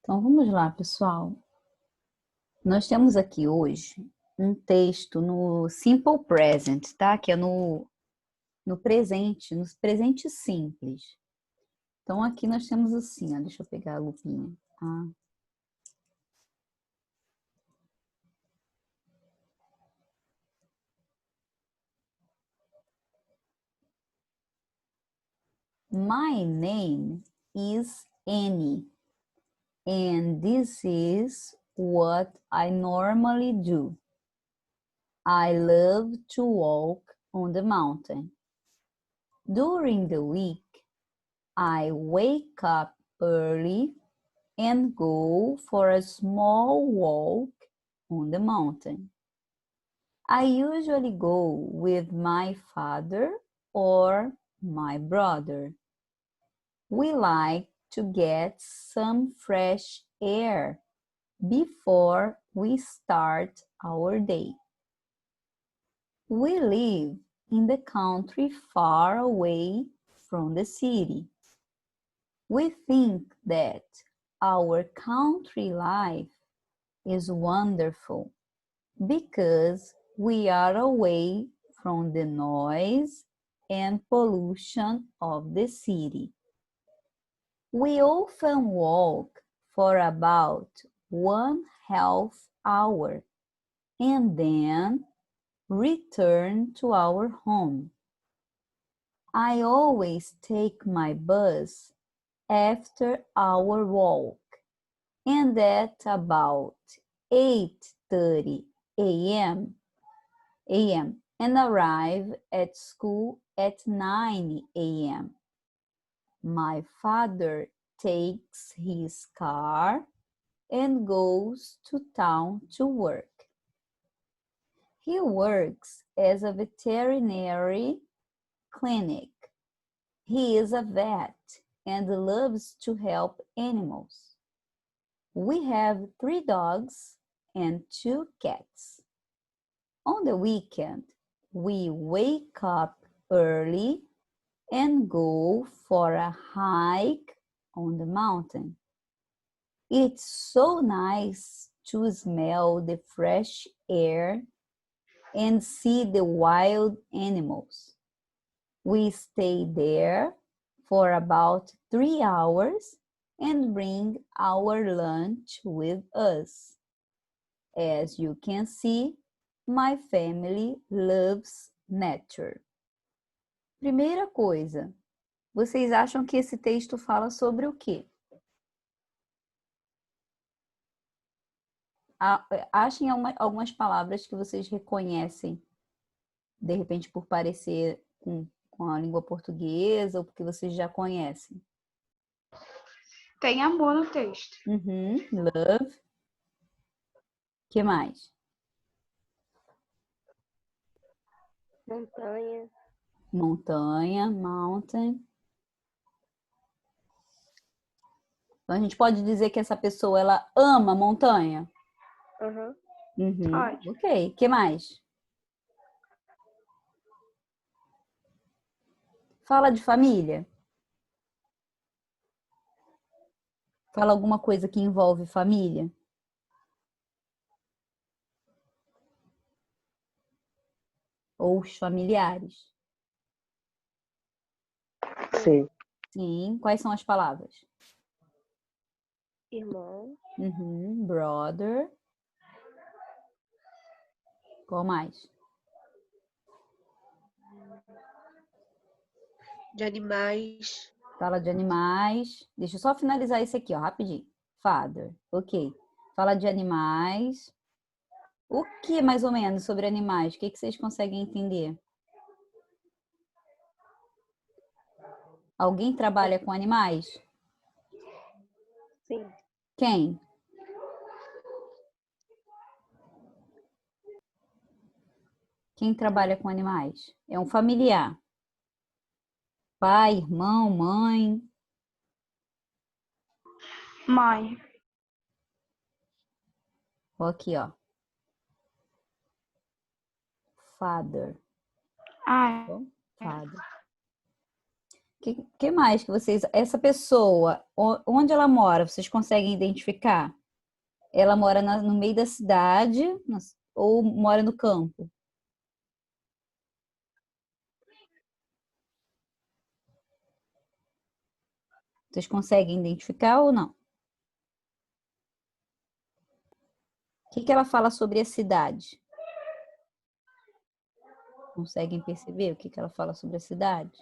Então vamos lá, pessoal. Nós temos aqui hoje um texto no Simple Present, tá? Que é no presente, no presente simples. Então aqui nós temos assim, ó, deixa eu pegar a lupinha. Ah. My name is Annie, and this is what I normally do. I love to walk on the mountain. During the week, I wake up early and go for a small walk on the mountain. I usually go with my father or my brother. We like to get some fresh air before we start our day. We live in the country far away from the city. We think that our country life is wonderful because we are away from the noise and pollution of the city. We often walk for about 1/2 hour and then return to our home. I always take my bus after our walk, and at about 8:30 a.m. and arrive at school at 9 a.m. My father takes his car and goes to town to work. He works as a veterinary clinic. He is a vet and loves to help animals. We have 3 dogs and 2 cats. On the weekend, we wake up early and go for a hike on the mountain. It's so nice to smell the fresh air and see the wild animals. We stay there for about 3 hours and bring our lunch with us. As you can see, my family loves nature. Primeira coisa, vocês acham que esse texto fala sobre o quê? Achem algumas palavras que vocês reconhecem, de repente por parecer com a língua portuguesa ou porque vocês já conhecem. Tem amor no texto. Love. Que mais? Montanha. Montanha, mountain. Então a gente pode dizer que essa pessoa ela ama montanha? Pode. Ok. Que mais? Fala de família. Fala alguma coisa que envolve família. Ou os familiares. Sim. Sim. Quais são as palavras? Irmão. Brother. Qual mais? De animais. Fala de animais. Deixa eu só finalizar esse aqui, ó, rapidinho. Father. Ok. Fala de animais. O que, mais ou menos, sobre animais? O que vocês conseguem entender? Alguém trabalha com animais? Sim. Quem? Quem trabalha com animais? É um familiar. Pai, irmão, mãe. Mãe. Aqui, ó. Father. Ah, Father. Que mais que vocês... Essa pessoa, onde ela mora, vocês conseguem identificar? Ela mora no meio da cidade ou mora no campo? Vocês conseguem identificar ou não? O que ela fala sobre a cidade? Conseguem perceber o que ela fala sobre a cidade?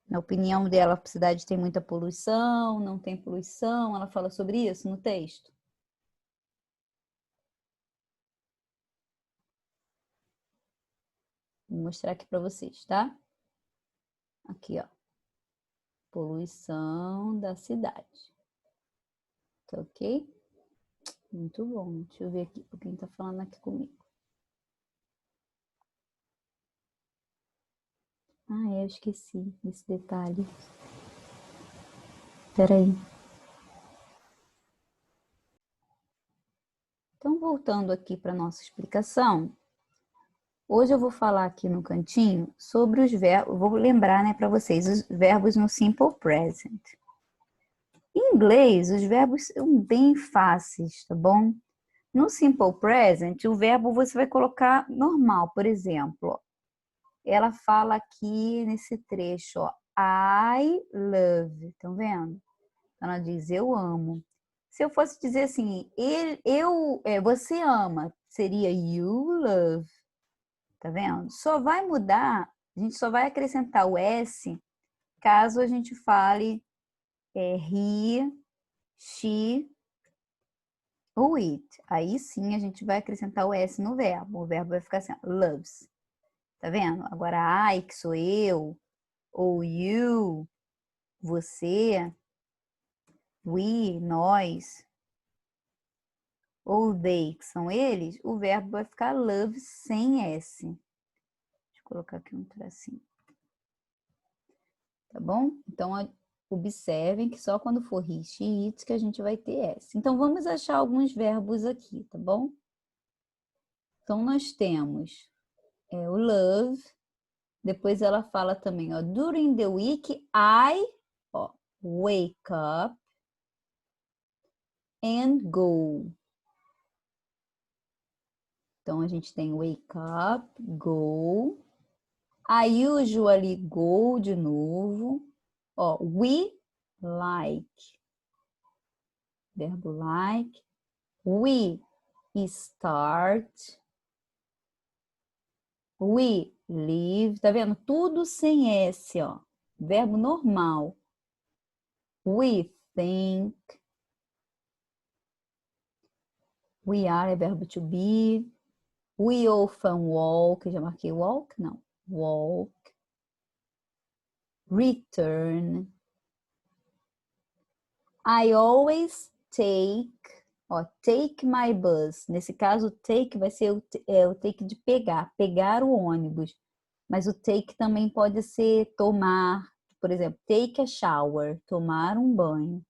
Na opinião dela, a cidade tem muita poluição, não tem poluição? Ela fala sobre isso no texto? Vou mostrar aqui para vocês, tá? Aqui, ó. Poluição da cidade. Tá ok? Muito bom. Deixa eu ver aqui quem tá falando aqui comigo. Ah, eu esqueci desse detalhe. Peraí. Então, voltando aqui para nossa explicação, hoje eu vou falar aqui no cantinho sobre os verbos, vou lembrar, né, para vocês, os verbos no Simple Present. Em inglês, os verbos são bem fáceis, tá bom? No Simple Present, o verbo você vai colocar normal, por exemplo. Ela fala aqui nesse trecho, ó, I love, estão vendo? Ela diz, eu amo. Se eu fosse dizer assim, você ama, seria you love, tá vendo? Só vai mudar, a gente só vai acrescentar o S caso a gente fale he, she ou it. Aí sim a gente vai acrescentar o S no verbo. O verbo vai ficar assim, ó, loves. Tá vendo? Agora I, que sou eu, ou you, você, we, nós, ou they, que são eles, o verbo vai ficar love sem S. Deixa eu colocar aqui um tracinho. Tá bom? Então, observem que só quando for he, she, it que a gente vai ter S. Então, vamos achar alguns verbos aqui, tá bom? Então, nós temos o love, depois ela fala também, ó, during the week, ó, wake up and go. Então, a gente tem wake up, go. I usually go de novo. Ó, we like. Verbo like. We start. We live. Tá vendo? Tudo sem S, ó. Verbo normal. We think. We are é verbo to be. We often walk. Já marquei walk? Não. Walk. Return. I always take. Ó, take my bus. Nesse caso, take vai ser o take de pegar. Pegar o ônibus. Mas o take também pode ser tomar. Por exemplo, take a shower. Tomar um banho.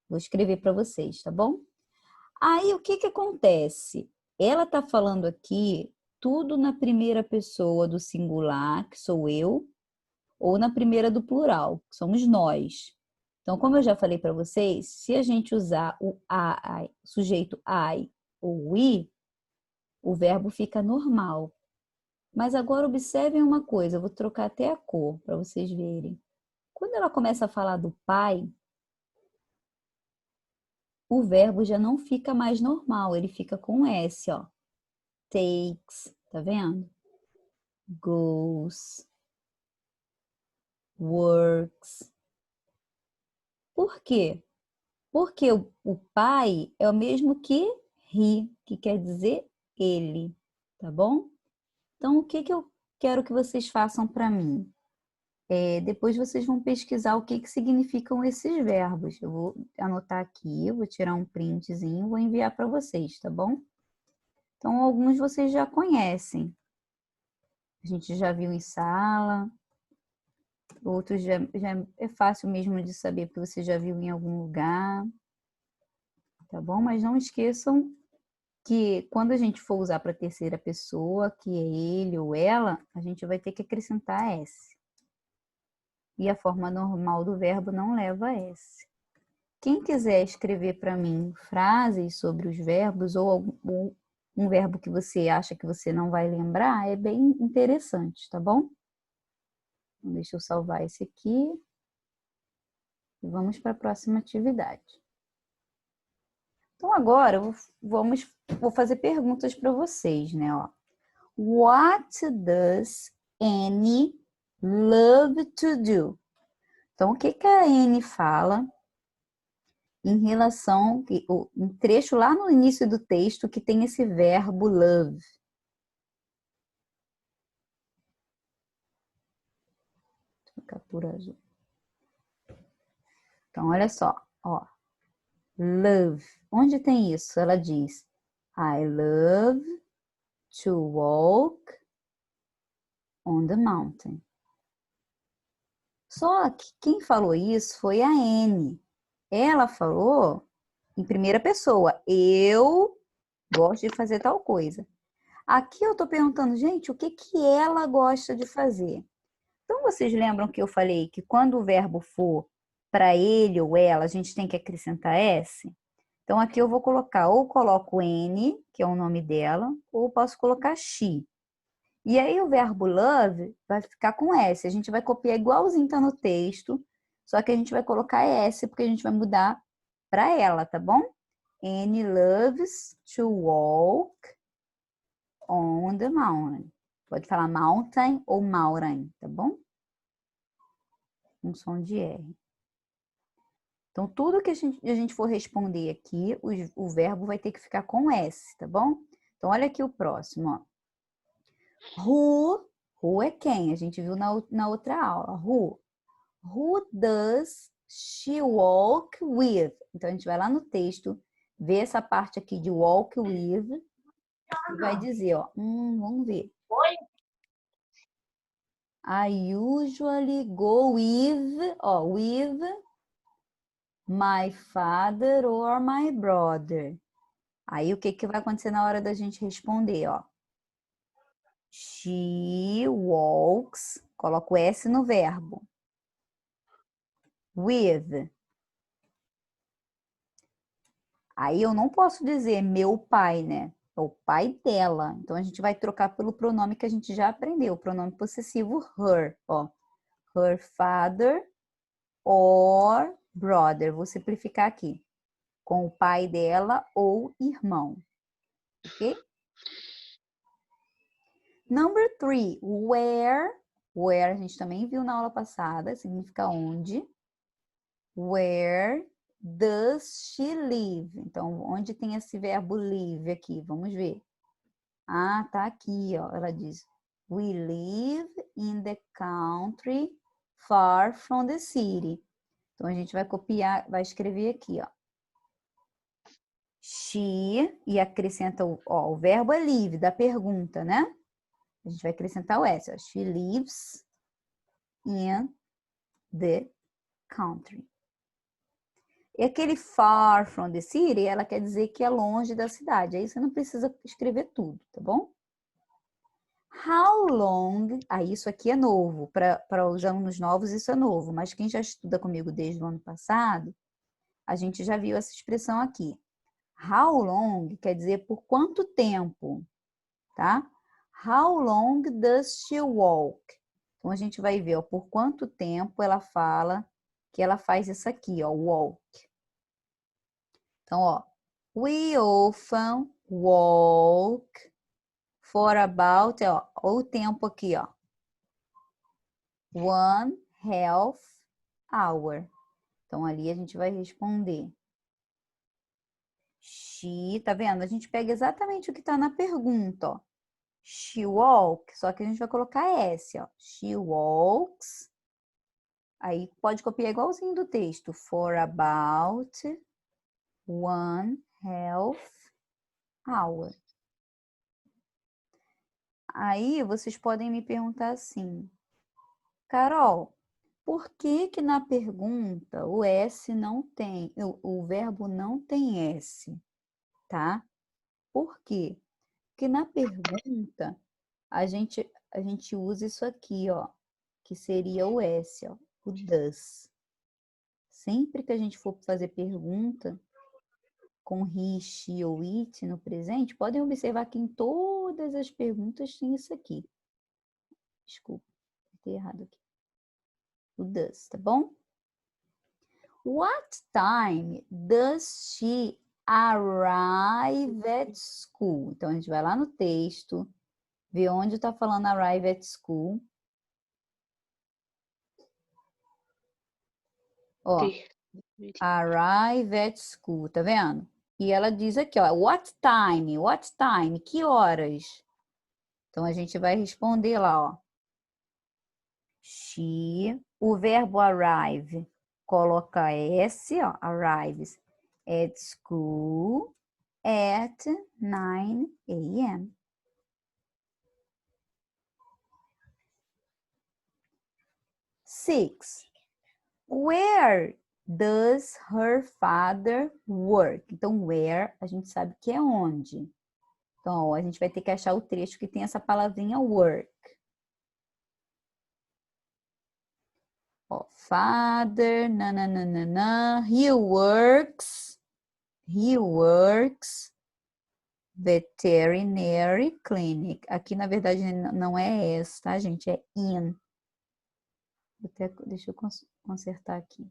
Vou escrever para vocês, tá bom? Aí, o que acontece? Ela está falando aqui tudo na primeira pessoa do singular, que sou eu, ou na primeira do plural, que somos nós. Então, como eu já falei para vocês, se a gente usar o sujeito I ou we, o verbo fica normal. Mas agora observem uma coisa, eu vou trocar até a cor para vocês verem. Quando ela começa a falar do pai, o verbo já não fica mais normal, ele fica com S, ó. Takes, tá vendo? Goes, works. Por quê? Porque o pai é o mesmo que he, que quer dizer ele, tá bom? Então, o que eu quero que vocês façam para mim? Depois vocês vão pesquisar o que significam esses verbos. Eu vou anotar aqui, vou tirar um printzinho, vou enviar para vocês, tá bom? Então, alguns vocês já conhecem. A gente já viu em sala. Outros já é fácil mesmo de saber, porque você já viu em algum lugar. Tá bom? Mas não esqueçam que quando a gente for usar para terceira pessoa, que é ele ou ela, a gente vai ter que acrescentar S. E a forma normal do verbo não leva S. Quem quiser escrever para mim frases sobre os verbos ou um verbo que você acha que você não vai lembrar, é bem interessante, tá bom? Então, deixa eu salvar esse aqui. E vamos para a próxima atividade. Então, agora, vou fazer perguntas para vocês, né? Ó. What does Annie love to do? Então, o que a Annie fala em relação, um trecho lá no início do texto que tem esse verbo love? Captura azul. Então, olha só, ó. Love. Onde tem isso? Ela diz, I love to walk on the mountain. Só que quem falou isso foi a Annie. Ela falou em primeira pessoa, eu gosto de fazer tal coisa. Aqui eu tô perguntando, gente, o que ela gosta de fazer? Então, vocês lembram que eu falei que quando o verbo for para ele ou ela, a gente tem que acrescentar S? Então, aqui eu vou colocar, ou coloco N, que é o nome dela, ou posso colocar she. E aí o verbo love vai ficar com S. A gente vai copiar igualzinho tá no texto, só que a gente vai colocar S, porque a gente vai mudar para ela, tá bom? Annie loves to walk on the mountain. Pode falar mountain ou mountain, tá bom? Um som de R. Então, tudo que a gente for responder aqui, o verbo vai ter que ficar com S, tá bom? Então, olha aqui o próximo, ó. Who é quem? A gente viu na outra aula. Who does she walk with? Então, a gente vai lá no texto, vê essa parte aqui de walk with e vai dizer, ó. Vamos ver. I usually go with, ó, with my father or my brother. Aí, o que vai acontecer na hora da gente responder, ó? She walks, coloco S no verbo. With. Aí eu não posso dizer meu pai, né? É o pai dela. Então a gente vai trocar pelo pronome que a gente já aprendeu, o pronome possessivo her, ó. Her father or brother. Vou simplificar aqui. Com o pai dela ou irmão. Ok? Number 3, where. Where a gente também viu na aula passada, significa onde. Where does she live? Então, onde tem esse verbo live aqui? Vamos ver. Ah, tá aqui, ó. Ela diz, we live in the country far from the city. Então, a gente vai copiar, vai escrever aqui, ó. She, e acrescenta o verbo é live, da pergunta, né? A gente vai acrescentar o S, ó. She lives in the country. E aquele far from the city, ela quer dizer que é longe da cidade. Aí você não precisa escrever tudo, tá bom? How long... Aí isso aqui é novo. Para os alunos novos, isso é novo. Mas quem já estuda comigo desde o ano passado, a gente já viu essa expressão aqui. How long quer dizer por quanto tempo, tá? How long does she walk? Então, a gente vai ver, ó, por quanto tempo ela fala que ela faz isso aqui, ó, walk. Então, ó, we often walk for about, ó, o tempo aqui, ó, 1/2 hour. Então, ali a gente vai responder. She, tá vendo? A gente pega exatamente o que tá na pergunta, ó. She walks, só que a gente vai colocar S, ó. She walks. Aí pode copiar igualzinho do texto. For about 1/2 hour. Aí vocês podem me perguntar assim, Carol, por que que na pergunta o S não tem, o verbo não tem S, tá? Por quê? Porque na pergunta a gente usa isso aqui, ó, que seria o S, ó, o does. Sempre que a gente for fazer pergunta com he, she ou it no presente, podem observar que em todas as perguntas tem isso aqui. Desculpa, botei errado aqui. O does, tá bom? What time does she arrive at school? Então, a gente vai lá no texto, vê onde está falando arrive at school. Ó, arrive at school, tá vendo? E ela diz aqui, ó, what time, que horas? Então, a gente vai responder lá, ó. She, o verbo arrive, coloca S, ó, arrives at school at 9 a.m. Six. Where does her father work? Então, where, a gente sabe que é onde. Então, ó, a gente vai ter que achar o trecho que tem essa palavrinha work. Ó, father, nananana, he works veterinary clinic. Aqui, na verdade, não é essa, tá, gente? É in. Deixa eu consertar aqui.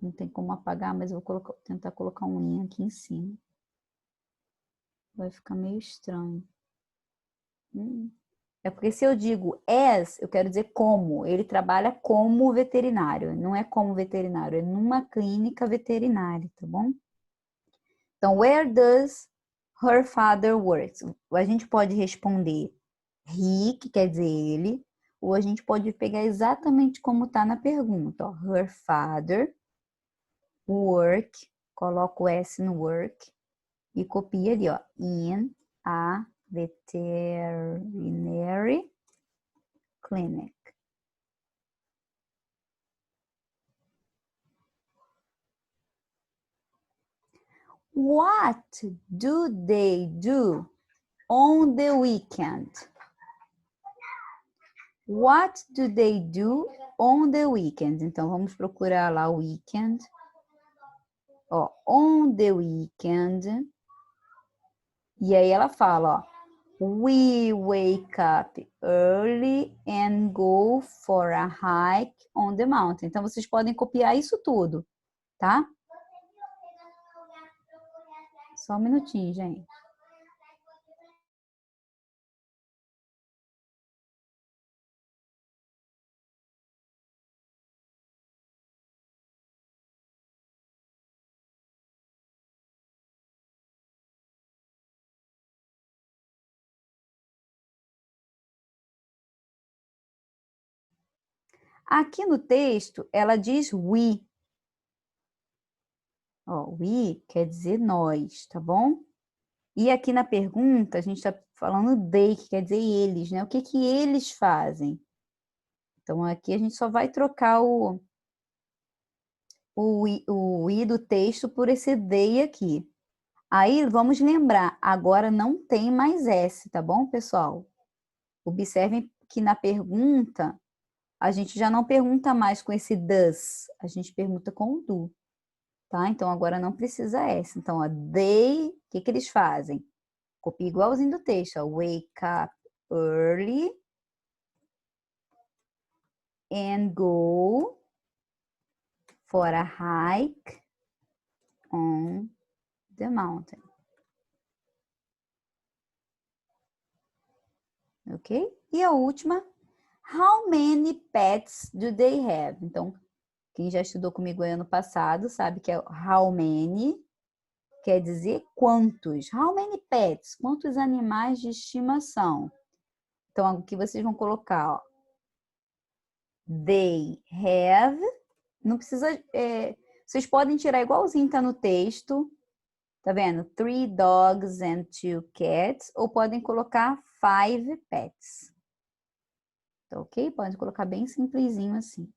Não tem como apagar, mas eu vou tentar colocar um in aqui em cima. Vai ficar meio estranho. É porque se eu digo as, eu quero dizer como. Ele trabalha como veterinário. Não é como veterinário, é numa clínica veterinária, tá bom? Então, where does her father work? A gente pode responder he, que quer dizer ele, ou a gente pode pegar exatamente como está na pergunta. Ó, her father work, coloca o S no work e copia ali, ó, in a veterinary clinic. What do they do on the weekend? What do they do on the weekend? Então, vamos procurar lá o weekend. Ó, on the weekend. E aí ela fala, ó. We wake up early and go for a hike on the mountain. Então, vocês podem copiar isso tudo, tá? Só um minutinho, gente. Aqui no texto, ela diz we. Ó, we quer dizer nós, tá bom? E aqui na pergunta, a gente está falando they, que quer dizer eles, né? O que que eles fazem? Então, aqui a gente só vai trocar o i do texto por esse they aqui. Aí, vamos lembrar, agora não tem mais S, tá bom, pessoal? Observem que na pergunta, a gente já não pergunta mais com esse does, a gente pergunta com o do, tá? Então, agora não precisa S. Então, ó, they, o que que eles fazem? Copia igualzinho do texto, ó, wake up early and go for a hike on the mountain. Ok? E a última, how many pets do they have? Então, quem já estudou comigo ano passado sabe que é how many quer dizer quantos. How many pets? Quantos animais de estimação? Então, aqui vocês vão colocar, ó, they have. Não precisa... vocês podem tirar igualzinho tá no texto. Tá vendo? 3 dogs and 2 cats. Ou podem colocar 5 pets. Tá ok? Pode colocar bem simplesinho assim.